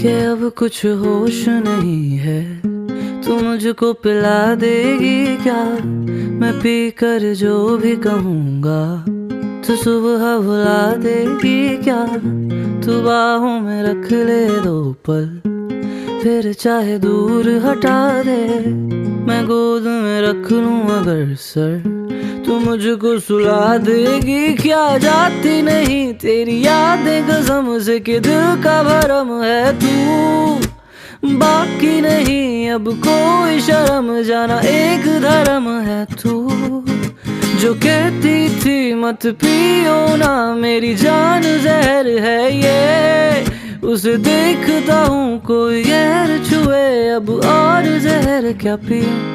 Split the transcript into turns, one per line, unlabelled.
कि अब कुछ होश नहीं है, तू मुझको पिला देगी क्या? मैं पी कर जो भी कहूँगा तू सुबह भुला देगी क्या? तू बाहों में रख ले 2 पल, फिर चाहे दूर हटा दे। मैं गोद में रख लूं अगर सर, तू मुझको सुला देगी क्या? जाती नहीं तेरी यादें कसम से कि दिल का भरम है तू। बाकी नहीं अब कोई शर्म, जाना एक धर्म है तू। जो कहती थी मत पियो ना, मेरी जान जहर है ये। उसे देखता हूँ कोई गैर छुए, अब और जहर क्या पीऊं।